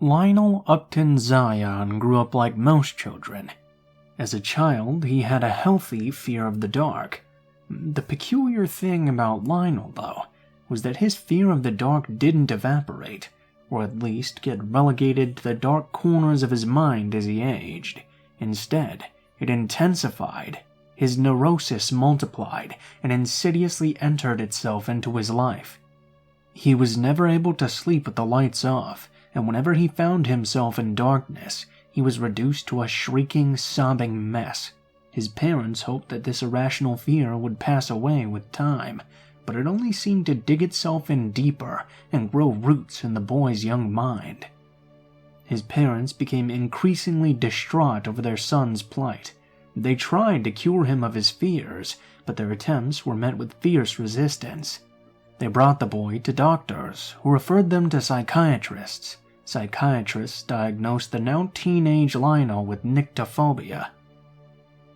Lionel Upton Zion grew up like most children. As a child, he had a healthy fear of the dark. The peculiar thing about Lionel, though, was that his fear of the dark didn't evaporate, or at least get relegated to the dark corners of his mind as he aged. Instead, it intensified. His neurosis multiplied and insidiously entered itself into his life. He was never able to sleep with the lights off, and whenever he found himself in darkness, he was reduced to a shrieking, sobbing mess. His parents hoped that this irrational fear would pass away with time, but it only seemed to dig itself in deeper and grow roots in the boy's young mind. His parents became increasingly distraught over their son's plight. They tried to cure him of his fears, but their attempts were met with fierce resistance. They brought the boy to doctors, who referred them to psychiatrists. Psychiatrists diagnosed the now teenage Lionel with nyctophobia.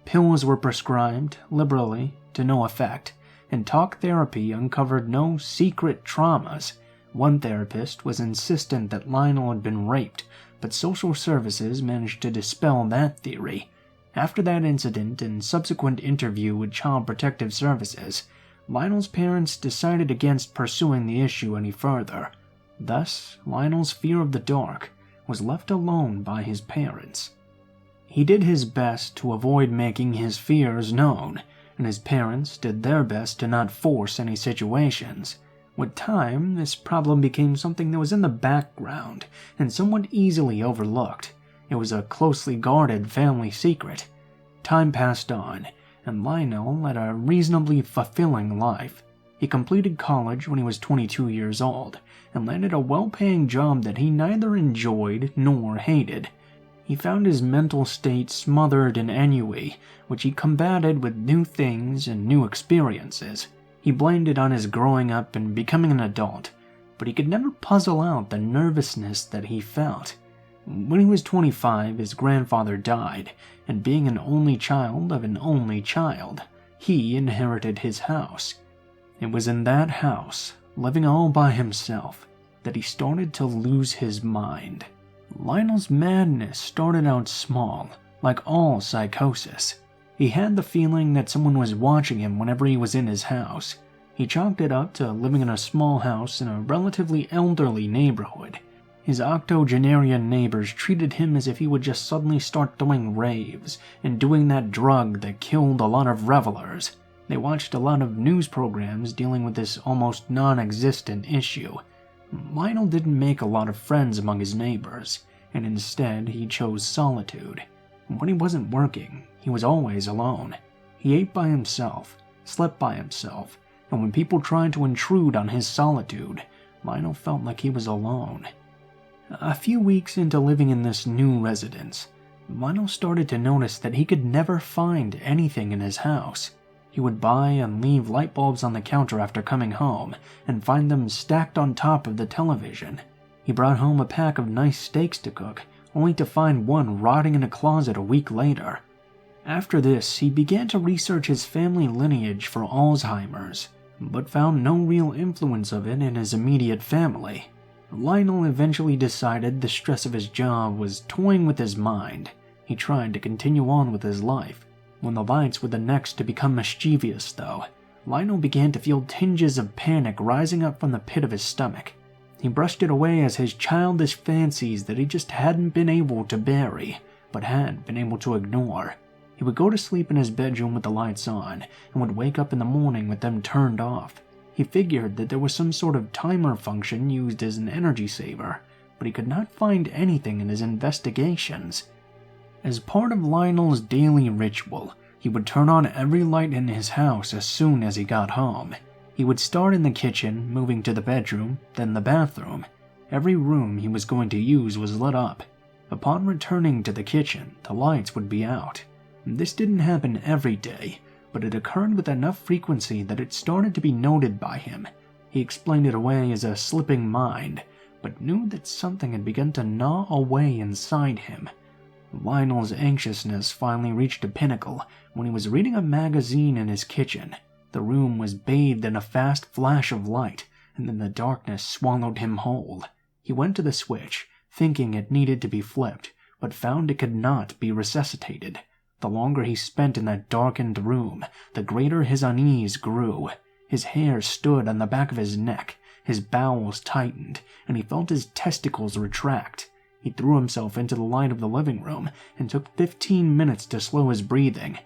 Pills were prescribed, liberally, to no effect, and talk therapy uncovered no secret traumas. One therapist was insistent that Lionel had been raped, but social services managed to dispel that theory. After that incident and subsequent interview with Child Protective Services, Lionel's parents decided against pursuing the issue any further. Thus, Lionel's fear of the dark was left alone by his parents. He did his best to avoid making his fears known, and his parents did their best to not force any situations. With time, this problem became something that was in the background and somewhat easily overlooked. It was a closely guarded family secret. Time passed on, and Lionel led a reasonably fulfilling life. He completed college when he was 22 years old, and landed a well-paying job that he neither enjoyed nor hated. He found his mental state smothered in ennui, which he combated with new things and new experiences. He blamed it on his growing up and becoming an adult, but he could never puzzle out the nervousness that he felt. When he was 25, his grandfather died, and being an only child of an only child, he inherited his house. It was in that house, living all by himself, that he started to lose his mind. Lionel's madness started out small, like all psychosis. He had the feeling that someone was watching him whenever he was in his house. He chalked it up to living in a small house in a relatively elderly neighborhood. His octogenarian neighbors treated him as if he would just suddenly start throwing raves and doing that drug that killed a lot of revelers. They watched a lot of news programs dealing with this almost non-existent issue. Lionel didn't make a lot of friends among his neighbors, and instead he chose solitude. When he wasn't working, he was always alone. He ate by himself, slept by himself, and when people tried to intrude on his solitude, Lionel felt like he was alone. A few weeks into living in this new residence, Lionel started to notice that he could never find anything in his house. He would buy and leave light bulbs on the counter after coming home and find them stacked on top of the television. He brought home a pack of nice steaks to cook, only to find one rotting in a closet a week later. After this, he began to research his family lineage for Alzheimer's, but found no real influence of it in his immediate family. Lionel eventually decided the stress of his job was toying with his mind. He tried to continue on with his life. When the lights were the next to become mischievous, though, Lionel began to feel tinges of panic rising up from the pit of his stomach. He brushed it away as his childish fancies that he just hadn't been able to bury, but had been able to ignore. He would go to sleep in his bedroom with the lights on, and would wake up in the morning with them turned off. He figured that there was some sort of timer function used as an energy saver, but he could not find anything in his investigations. As part of Lionel's daily ritual, he would turn on every light in his house as soon as he got home. He would start in the kitchen, moving to the bedroom, then the bathroom. Every room he was going to use was lit up. Upon returning to the kitchen, the lights would be out. This didn't happen every day, but it occurred with enough frequency that it started to be noted by him. He explained it away as a slipping mind, but knew that something had begun to gnaw away inside him. Lionel's anxiousness finally reached a pinnacle when he was reading a magazine in his kitchen. The room was bathed in a fast flash of light, and then the darkness swallowed him whole. He went to the switch, thinking it needed to be flipped, but found it could not be resuscitated. The longer he spent in that darkened room, the greater his unease grew. His hair stood on the back of his neck, his bowels tightened, and he felt his testicles retract. He threw himself into the light of the living room and took 15 minutes to slow his breathing.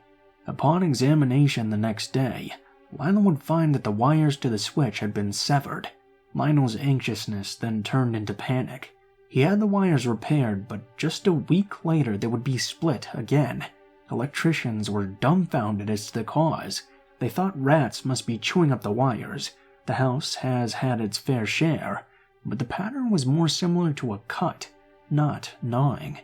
Upon examination the next day, Lionel would find that the wires to the switch had been severed. Lionel's anxiousness then turned into panic. He had the wires repaired, but just a week later they would be split again. Electricians were dumbfounded as to the cause. They thought rats must be chewing up the wires. The house has had its fair share, but the pattern was more similar to a cut, not gnawing.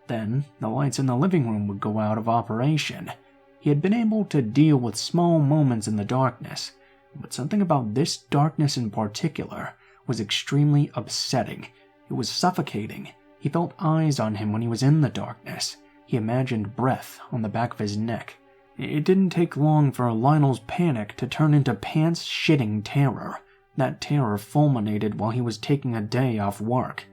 Then, the lights in the living room would go out of operation. He had been able to deal with small moments in the darkness, but something about this darkness in particular was extremely upsetting. It was suffocating. He felt eyes on him when he was in the darkness. He imagined breath on the back of his neck. It didn't take long for Lionel's panic to turn into pants-shitting terror. That terror fulminated while he was taking a day off work.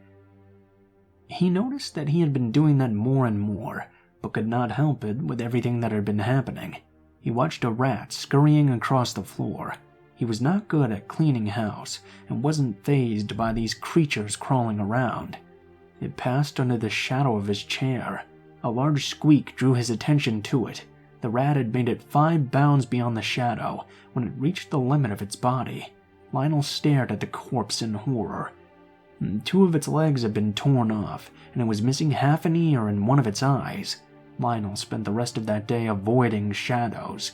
He noticed that he had been doing that more and more, but could not help it with everything that had been happening. He watched a rat scurrying across the floor. He was not good at cleaning house, and wasn't fazed by these creatures crawling around. It passed under the shadow of his chair. A large squeak drew his attention to it. The rat had made it 5 bounds beyond the shadow when it reached the limit of its body. Lionel stared at the corpse in horror. 2 of its legs had been torn off, and it was missing half an ear and 1 of its eyes. Lionel spent the rest of that day avoiding shadows.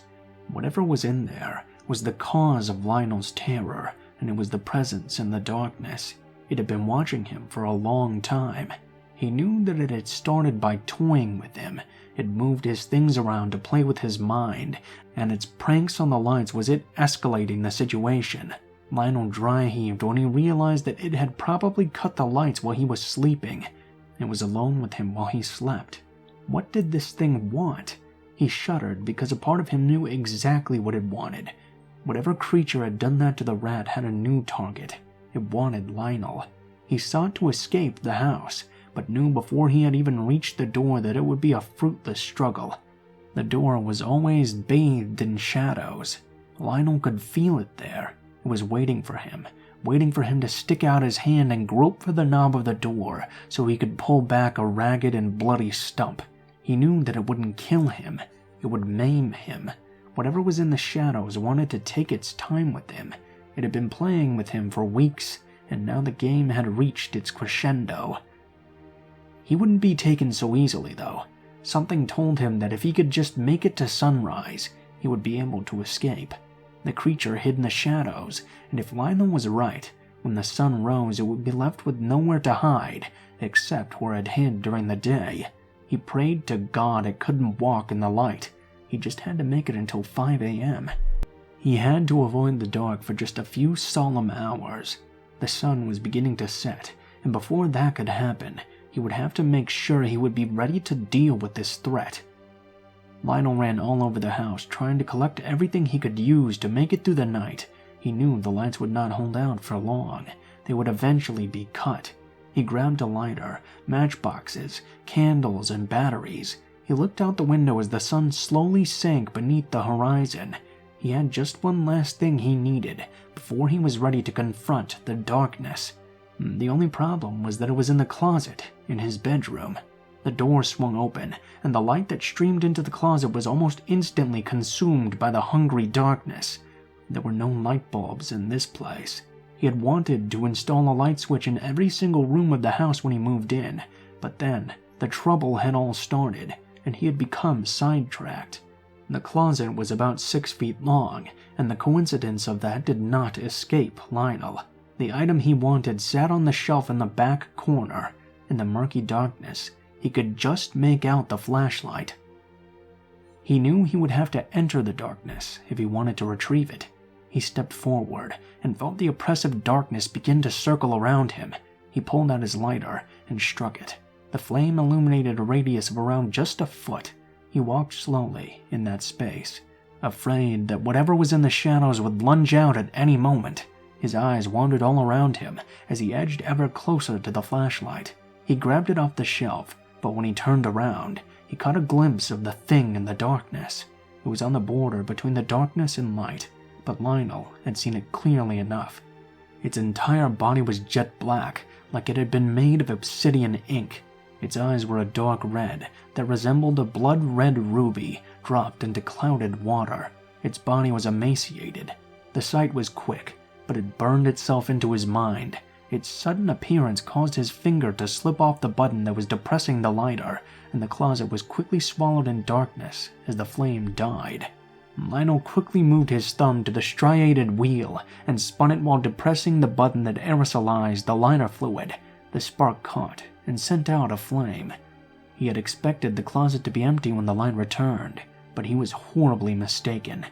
Whatever was in there was the cause of Lionel's terror, and it was the presence in the darkness. It had been watching him for a long time. He knew that it had started by toying with him. It moved his things around to play with his mind, and its pranks on the lights was it escalating the situation. Lionel dry-heaved when he realized that it had probably cut the lights while he was sleeping. It was alone with him while he slept. What did this thing want? He shuddered because a part of him knew exactly what it wanted. Whatever creature had done that to the rat had a new target. It wanted Lionel. He sought to escape the house, but knew before he had even reached the door that it would be a fruitless struggle. The door was always bathed in shadows. Lionel could feel it there. It was waiting for him to stick out his hand and grope for the knob of the door so he could pull back a ragged and bloody stump. He knew that it wouldn't kill him. It would maim him. Whatever was in the shadows wanted to take its time with him. It had been playing with him for weeks, and now the game had reached its crescendo. He wouldn't be taken so easily, though. Something told him that if he could just make it to sunrise, he would be able to escape. The creature hid in the shadows, and if Lionel was right, when the sun rose it would be left with nowhere to hide, except where it hid during the day. He prayed to God it couldn't walk in the light. He just had to make it until 5 a.m. He had to avoid the dark for just a few solemn hours. The sun was beginning to set, and before that could happen, he would have to make sure he would be ready to deal with this threat. Lionel ran all over the house, trying to collect everything he could use to make it through the night. He knew the lights would not hold out for long. They would eventually be cut. He grabbed a lighter, matchboxes, candles, and batteries. He looked out the window as the sun slowly sank beneath the horizon. He had just one last thing he needed before he was ready to confront the darkness. The only problem was that it was in the closet in his bedroom. The door swung open, and the light that streamed into the closet was almost instantly consumed by the hungry darkness. There were no light bulbs in this place. He had wanted to install a light switch in every single room of the house when he moved in, but then the trouble had all started, and he had become sidetracked. The closet was about 6 feet long, and the coincidence of that did not escape Lionel. The item he wanted sat on the shelf in the back corner. In the murky darkness, he could just make out the flashlight. He knew he would have to enter the darkness if he wanted to retrieve it. He stepped forward and felt the oppressive darkness begin to circle around him. He pulled out his lighter and struck it. The flame illuminated a radius of around just a foot. He walked slowly in that space, afraid that whatever was in the shadows would lunge out at any moment. His eyes wandered all around him as he edged ever closer to the flashlight. He grabbed it off the shelf, but when he turned around, he caught a glimpse of the thing in the darkness. It was on the border between the darkness and light, but Lionel had seen it clearly enough. Its entire body was jet black, like it had been made of obsidian ink. Its eyes were a dark red that resembled a blood-red ruby dropped into clouded water. Its body was emaciated. The sight was quick, but it burned itself into his mind. Its sudden appearance caused his finger to slip off the button that was depressing the lighter, and the closet was quickly swallowed in darkness as the flame died. Lionel quickly moved his thumb to the striated wheel and spun it while depressing the button that aerosolized the lighter fluid. The spark caught and sent out a flame. He had expected the closet to be empty when the light returned, but he was horribly mistaken.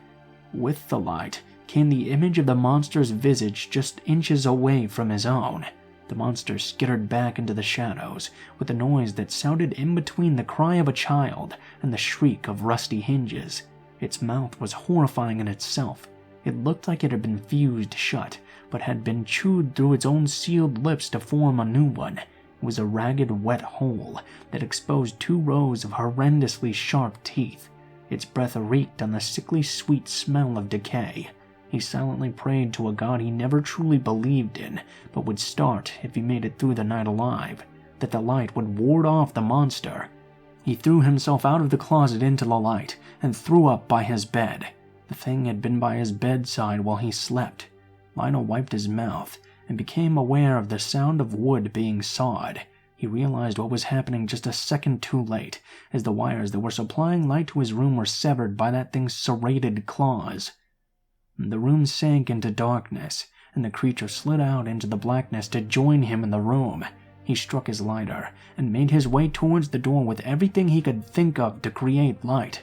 With the light came the image of the monster's visage just inches away from his own. The monster skittered back into the shadows with a noise that sounded in between the cry of a child and the shriek of rusty hinges. Its mouth was horrifying in itself. It looked like it had been fused shut, but had been chewed through its own sealed lips to form a new one. It was a ragged, wet hole that exposed 2 rows of horrendously sharp teeth. Its breath reeked on the sickly sweet smell of decay. He silently prayed to a god he never truly believed in, but would start if he made it through the night alive, that the light would ward off the monster. He threw himself out of the closet into the light and threw up by his bed. The thing had been by his bedside while he slept. Lionel wiped his mouth and became aware of the sound of wood being sawed. He realized what was happening just a second too late, as the wires that were supplying light to his room were severed by that thing's serrated claws. The room sank into darkness, and the creature slid out into the blackness to join him in the room. He struck his lighter and made his way towards the door with everything he could think of to create light.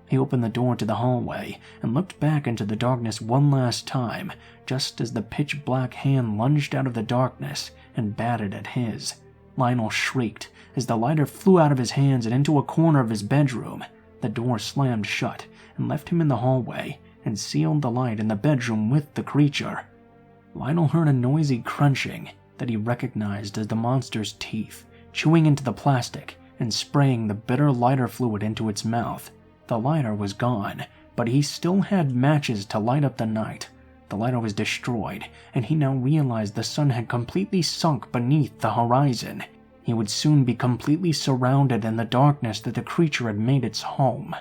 He opened the door to the hallway and looked back into the darkness one last time, just as the pitch-black hand lunged out of the darkness and batted at his. Lionel shrieked as the lighter flew out of his hands and into a corner of his bedroom. The door slammed shut and left him in the hallway and sealed the light in the bedroom with the creature. Lionel heard a noisy crunching that he recognized as the monster's teeth, chewing into the plastic and spraying the bitter lighter fluid into its mouth. The lighter was gone, but he still had matches to light up the night. The lighter was destroyed, and he now realized the sun had completely sunk beneath the horizon. He would soon be completely surrounded in the darkness that the creature had made its home.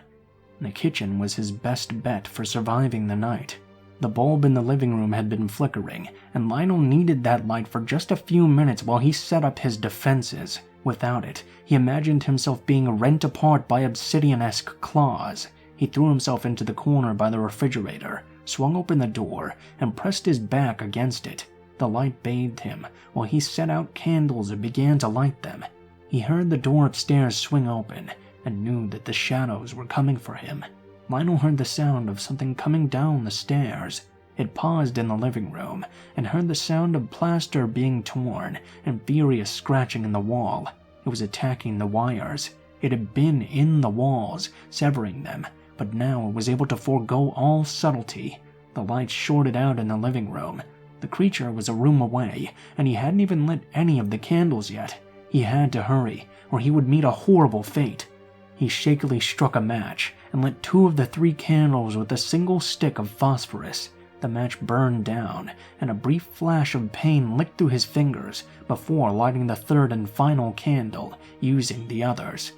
The kitchen was his best bet for surviving the night. The bulb in the living room had been flickering, and Lionel needed that light for just a few minutes while he set up his defenses. Without it, he imagined himself being rent apart by obsidian-esque claws. He threw himself into the corner by the refrigerator, swung open the door, and pressed his back against it. The light bathed him, while he set out candles and began to light them. He heard the door upstairs swing open, and knew that the shadows were coming for him. Lionel heard the sound of something coming down the stairs. It paused in the living room, and heard the sound of plaster being torn and furious scratching in the wall. It was attacking the wires. It had been in the walls, severing them, but now it was able to forego all subtlety. The light shorted out in the living room. The creature was a room away, and he hadn't even lit any of the candles yet. He had to hurry, or he would meet a horrible fate. He shakily struck a match and lit 2 of the 3 candles with a single stick of phosphorus. The match burned down, and a brief flash of pain licked through his fingers before lighting the 3rd and final candle, using the others.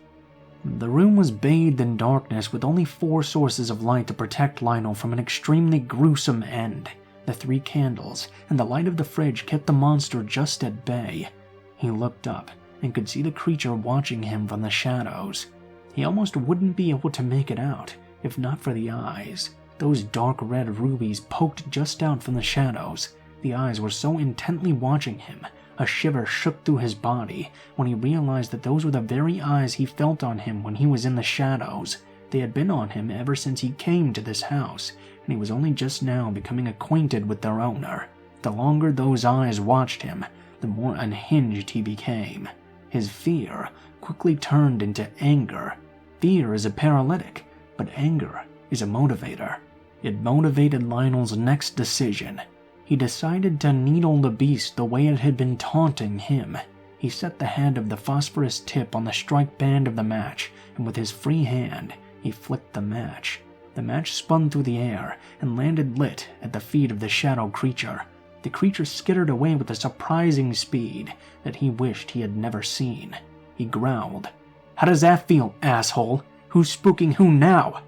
The room was bathed in darkness with only 4 sources of light to protect Lionel from an extremely gruesome end. The 3 candles and the light of the fridge kept the monster just at bay. He looked up and could see the creature watching him from the shadows. He almost wouldn't be able to make it out, if not for the eyes. Those dark red rubies poked just out from the shadows. The eyes were so intently watching him, a shiver shook through his body when he realized that those were the very eyes he felt on him when he was in the shadows. They had been on him ever since he came to this house, and he was only just now becoming acquainted with their owner. The longer those eyes watched him, the more unhinged he became. His fear quickly turned into anger. Fear is a paralytic, but anger is a motivator. It motivated Lionel's next decision. He decided to needle the beast the way it had been taunting him. He set the head of the phosphorus tip on the strike band of the match, and with his free hand, he flicked the match. The match spun through the air and landed lit at the feet of the shadow creature. The creature skittered away with a surprising speed that he wished he had never seen. He growled, "How does that feel, asshole? Who's spooking who now?"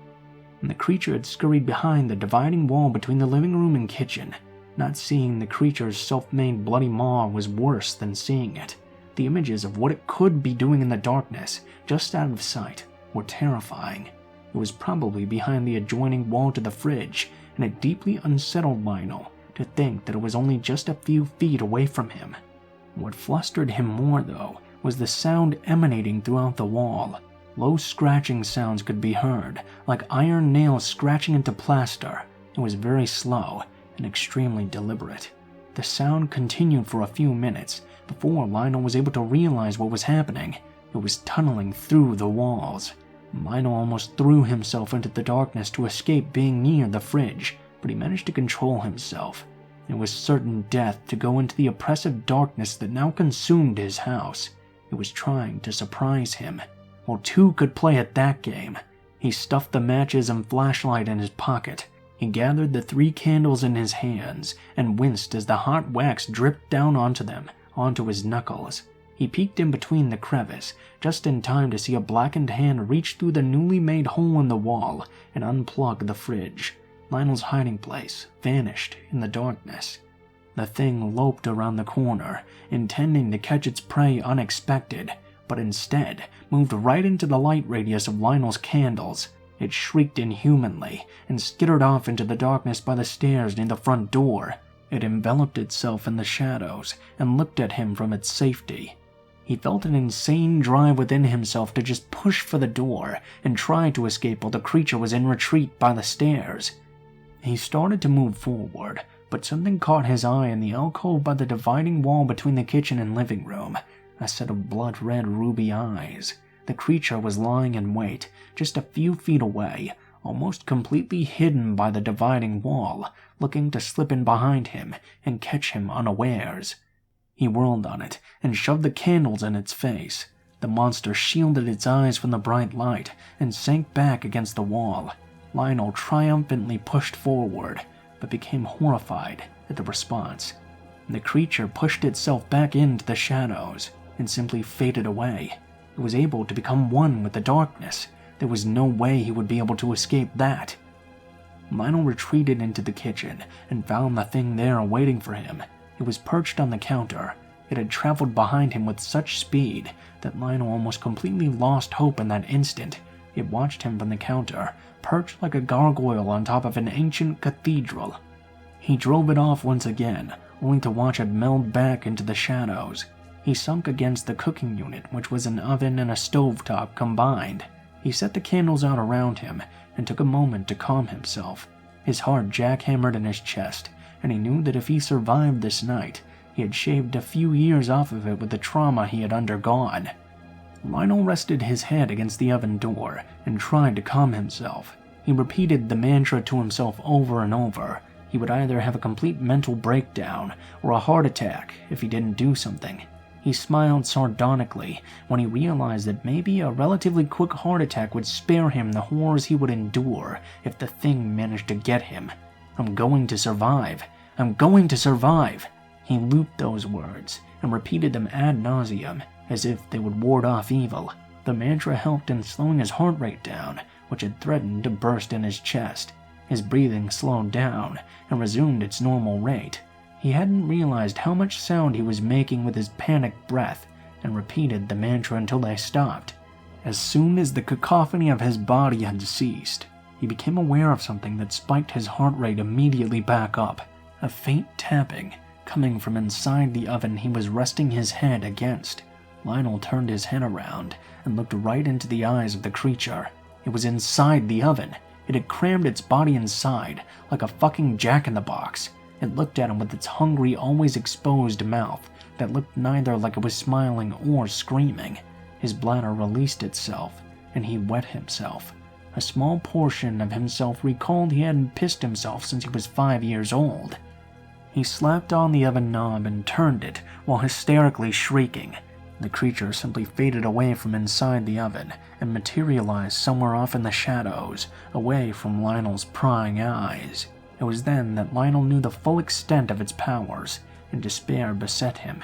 And the creature had scurried behind the dividing wall between the living room and kitchen. Not seeing the creature's self-made bloody maw was worse than seeing it. The images of what it could be doing in the darkness, just out of sight, were terrifying. It was probably behind the adjoining wall to the fridge, and it deeply unsettled Lionel to think that it was only just a few feet away from him. What flustered him more, though, was the sound emanating throughout the wall. Low scratching sounds could be heard, like iron nails scratching into plaster. It was very slow and extremely deliberate. The sound continued for a few minutes before Lionel was able to realize what was happening. It was tunneling through the walls. Lionel almost threw himself into the darkness to escape being near the fridge, but he managed to control himself. It was certain death to go into the oppressive darkness that now consumed his house. It was trying to surprise him. Well, two could play at that game. He stuffed the matches and flashlight in his pocket. He gathered the 3 candles in his hands and winced as the hot wax dripped down onto them, onto his knuckles. He peeked in between the crevice, just in time to see a blackened hand reach through the newly made hole in the wall and unplug the fridge. Lionel's hiding place vanished in the darkness. The thing loped around the corner, intending to catch its prey unexpected, but instead moved right into the light radius of Lionel's candles. It shrieked inhumanly and skittered off into the darkness by the stairs near the front door. It enveloped itself in the shadows and looked at him from its safety. He felt an insane drive within himself to just push for the door and try to escape while the creature was in retreat by the stairs. He started to move forward, but something caught his eye in the alcove by the dividing wall between the kitchen and living room. A set of blood-red ruby eyes. The creature was lying in wait, just a few feet away, almost completely hidden by the dividing wall, looking to slip in behind him and catch him unawares. He whirled on it and shoved the candles in its face. The monster shielded its eyes from the bright light and sank back against the wall. Lionel triumphantly pushed forward, but became horrified at the response. The creature pushed itself back into the shadows and simply faded away. It was able to become one with the darkness. There was no way he would be able to escape that. Lionel retreated into the kitchen and found the thing there waiting for him. It was perched on the counter. It had traveled behind him with such speed that Lionel almost completely lost hope in that instant. It watched him from the counter, perched like a gargoyle on top of an ancient cathedral. He drove it off once again, only to watch it meld back into the shadows. He sunk against the cooking unit, which was an oven and a stovetop combined. He set the candles out around him and took a moment to calm himself. His heart jackhammered in his chest, and he knew that if he survived this night, he had shaved a few years off of it with the trauma he had undergone. Lionel rested his head against the oven door and tried to calm himself. He repeated the mantra to himself over and over. He would either have a complete mental breakdown or a heart attack if he didn't do something. He smiled sardonically when he realized that maybe a relatively quick heart attack would spare him the horrors he would endure if the thing managed to get him. "I'm going to survive. I'm going to survive." He looped those words and repeated them ad nauseum, as if they would ward off evil. The mantra helped in slowing his heart rate down, which had threatened to burst in his chest. His breathing slowed down and resumed its normal rate. He hadn't realized how much sound he was making with his panicked breath, and repeated the mantra until they stopped. As soon as the cacophony of his body had ceased, he became aware of something that spiked his heart rate immediately back up. A faint tapping coming from inside the oven he was resting his head against. Lionel turned his head around and looked right into the eyes of the creature. It was inside the oven. It had crammed its body inside, like a fucking jack-in-the-box. It looked at him with its hungry, always exposed mouth that looked neither like it was smiling or screaming. His bladder released itself, and he wet himself. A small portion of himself recalled he hadn't pissed himself since he was 5 years old. He slapped on the oven knob and turned it while hysterically shrieking. The creature simply faded away from inside the oven and materialized somewhere off in the shadows, away from Lionel's prying eyes. It was then that Lionel knew the full extent of its powers, and despair beset him.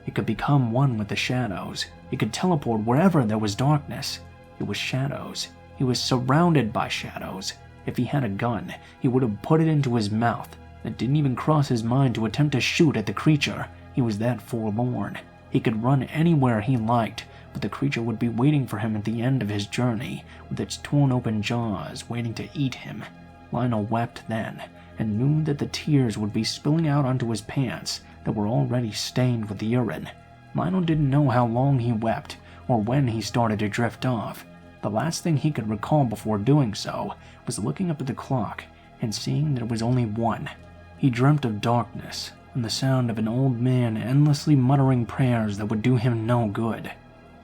It could become one with the shadows. It could teleport wherever there was darkness. It was shadows. He was surrounded by shadows. If he had a gun, he would have put it into his mouth. It didn't even cross his mind to attempt to shoot at the creature. He was that forlorn. He could run anywhere he liked, but the creature would be waiting for him at the end of his journey, with its torn open jaws waiting to eat him. Lionel wept then, and knew that the tears would be spilling out onto his pants that were already stained with urine. Lionel didn't know how long he wept, or when he started to drift off. The last thing he could recall before doing so was looking up at the clock and seeing that it was only 1. He dreamt of darkness, and the sound of an old man endlessly muttering prayers that would do him no good.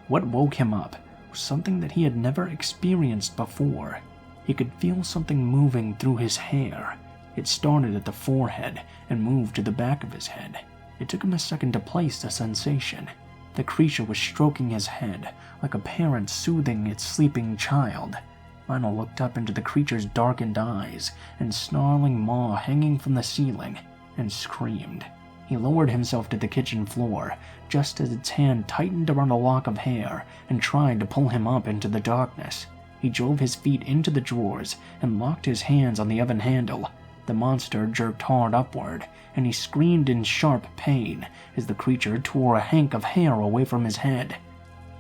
What woke him up was something that he had never experienced before. He could feel something moving through his hair. It started at the forehead and moved to the back of his head. It took him a second to place the sensation. The creature was stroking his head, like a parent soothing its sleeping child. Lionel looked up into the creature's darkened eyes and snarling maw hanging from the ceiling, and screamed. He lowered himself to the kitchen floor, just as its hand tightened around a lock of hair and tried to pull him up into the darkness. He drove his feet into the drawers and locked his hands on the oven handle. The monster jerked hard upward, and he screamed in sharp pain as the creature tore a hank of hair away from his head.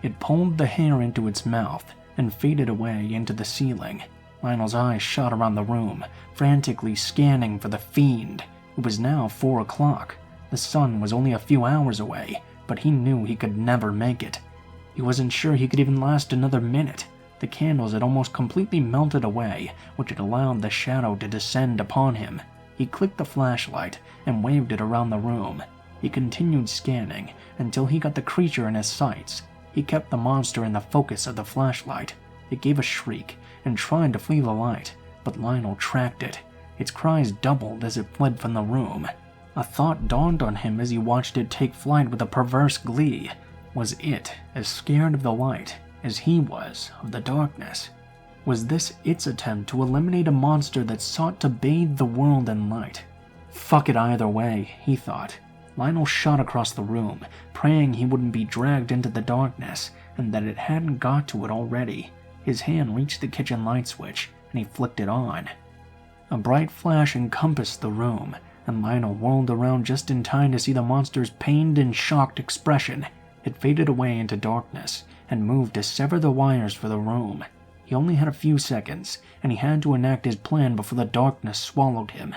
It pulled the hair into its mouth and faded away into the ceiling. Lionel's eyes shot around the room, frantically scanning for the fiend. It was now 4 o'clock. The sun was only a few hours away, but he knew he could never make it. He wasn't sure he could even last another minute. The candles had almost completely melted away, which had allowed the shadow to descend upon him. He clicked the flashlight and waved it around the room. He continued scanning until he got the creature in his sights. He kept the monster in the focus of the flashlight. It gave a shriek and tried to flee the light, but Lionel tracked it. Its cries doubled as it fled from the room. A thought dawned on him as he watched it take flight with a perverse glee. Was it as scared of the light as he was of the darkness? Was this its attempt to eliminate a monster that sought to bathe the world in light? Fuck it either way, he thought. Lionel shot across the room, praying he wouldn't be dragged into the darkness, and that it hadn't got to it already. His hand reached the kitchen light switch, and he flicked it on. A bright flash encompassed the room, and Lionel whirled around just in time to see the monster's pained and shocked expression. It faded away into darkness, and moved to sever the wires for the room. He only had a few seconds, and he had to enact his plan before the darkness swallowed him.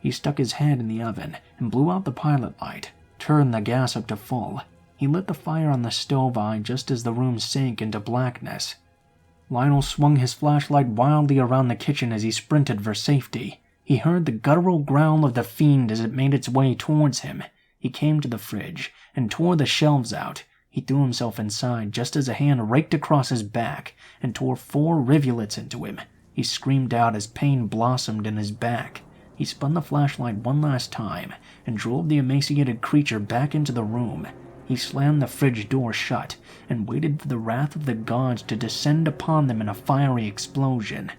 He stuck his head in the oven and blew out the pilot light, turned the gas up to full. He lit the fire on the stove eye just as the room sank into blackness. Lionel swung his flashlight wildly around the kitchen as he sprinted for safety. He heard the guttural growl of the fiend as it made its way towards him. He came to the fridge and tore the shelves out. He threw himself inside just as a hand raked across his back and tore 4 rivulets into him. He screamed out as pain blossomed in his back. He spun the flashlight one last time and drove the emaciated creature back into the room. He slammed the fridge door shut and waited for the wrath of the gods to descend upon them in a fiery explosion.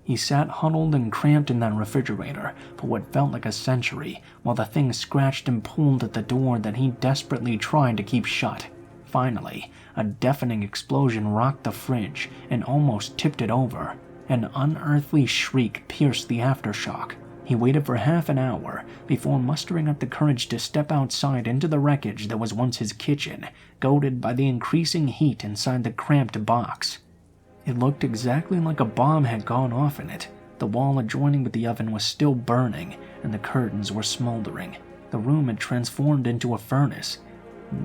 He sat huddled and cramped in that refrigerator for what felt like a century, while the thing scratched and pulled at the door that he desperately tried to keep shut. Finally, a deafening explosion rocked the fridge and almost tipped it over. An unearthly shriek pierced the aftershock. He waited for half an hour before mustering up the courage to step outside into the wreckage that was once his kitchen, goaded by the increasing heat inside the cramped box. It looked exactly like a bomb had gone off in it. The wall adjoining with the oven was still burning, and the curtains were smoldering. The room had transformed into a furnace,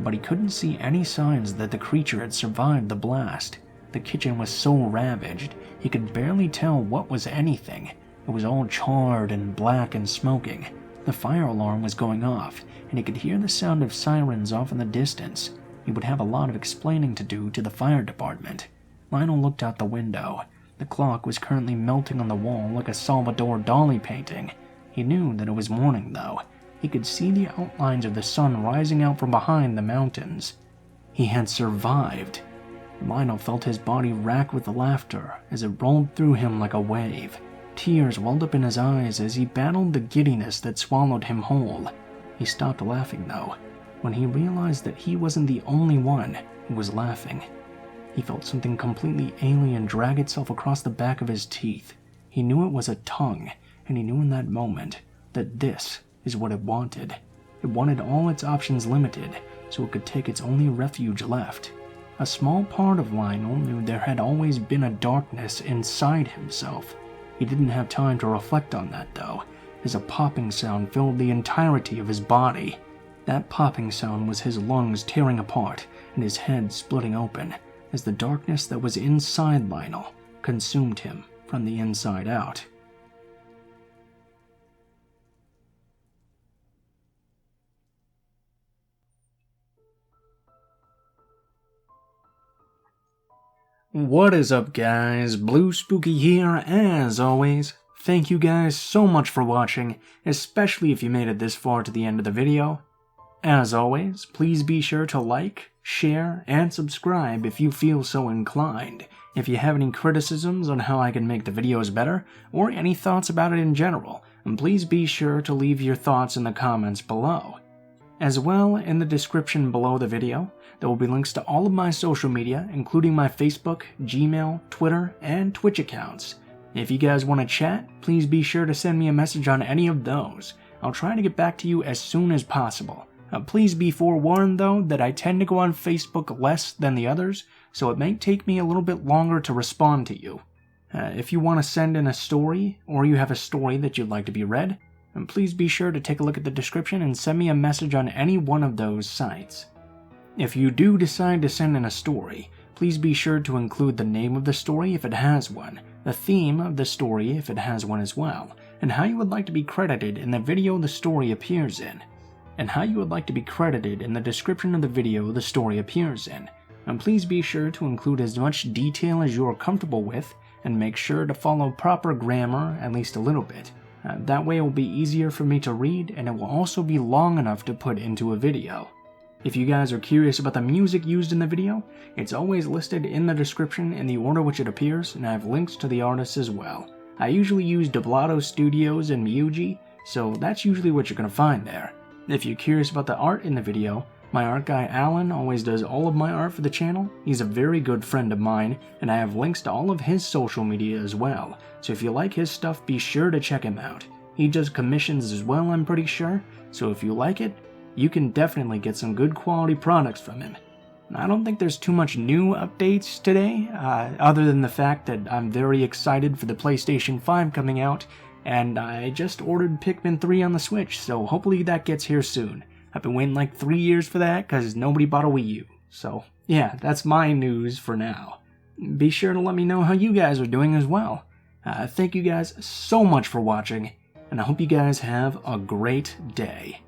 but he couldn't see any signs that the creature had survived the blast. The kitchen was so ravaged, he could barely tell what was anything. It was all charred and black and smoking. The fire alarm was going off, and he could hear the sound of sirens off in the distance. He would have a lot of explaining to do to the fire department. Lionel looked out the window. The clock was currently melting on the wall like a Salvador Dali painting. He knew that it was morning, though. He could see the outlines of the sun rising out from behind the mountains. He had survived. Lionel felt his body rack with laughter as it rolled through him like a wave. Tears welled up in his eyes as he battled the giddiness that swallowed him whole. He stopped laughing, though, when he realized that he wasn't the only one who was laughing. He felt something completely alien drag itself across the back of his teeth. He knew it was a tongue, and he knew in that moment that this is what it wanted. It wanted all its options limited, so it could take its only refuge left. A small part of Lionel knew there had always been a darkness inside himself. He didn't have time to reflect on that, though, as a popping sound filled the entirety of his body. That popping sound was his lungs tearing apart and his head splitting open, as the darkness that was inside Lionel consumed him from the inside out. What is up, guys? Blue Spooky here, as always. Thank you guys so much for watching, especially if you made it this far to the end of the video. As always, please be sure to like, share, and subscribe if you feel so inclined. If you have any criticisms on how I can make the videos better, or any thoughts about it in general, please be sure to leave your thoughts in the comments below. As well, in the description below the video, there will be links to all of my social media, including my Facebook, Gmail, Twitter, and Twitch accounts. If you guys want to chat, please be sure to send me a message on any of those. I'll try to get back to you as soon as possible. Please be forewarned, though, that I tend to go on Facebook less than the others, so it may take me a little bit longer to respond to you. If you want to send in a story, or you have a story that you'd like to be read, please be sure to take a look at the description and send me a message on any one of those sites. If you do decide to send in a story, please be sure to include the name of the story if it has one, the theme of the story if it has one as well, and how you would like to be credited in the video the story appears in, and how you would like to be credited in the description of the video the story appears in. And please be sure to include as much detail as you are comfortable with, and make sure to follow proper grammar at least a little bit. That way it will be easier for me to read, and it will also be long enough to put into a video. If you guys are curious about the music used in the video, it's always listed in the description in the order which it appears, and I have links to the artists as well. I usually use Doblato Studios and Miyuji, so that's usually what you're going to find there. If you're curious about the art in the video, my art guy Alan always does all of my art for the channel. He's a very good friend of mine, and I have links to all of his social media as well, so if you like his stuff, be sure to check him out. He does commissions as well, I'm pretty sure, so if you like it, you can definitely get some good quality products from him. I don't think there's too much new updates today, other than the fact that I'm very excited for the PlayStation 5 coming out, and I just ordered Pikmin 3 on the Switch, so hopefully that gets here soon. I've been waiting like 3 years for that because nobody bought a Wii U. So yeah, that's my news for now. Be sure to let me know how you guys are doing as well. Thank you guys so much for watching, and I hope you guys have a great day.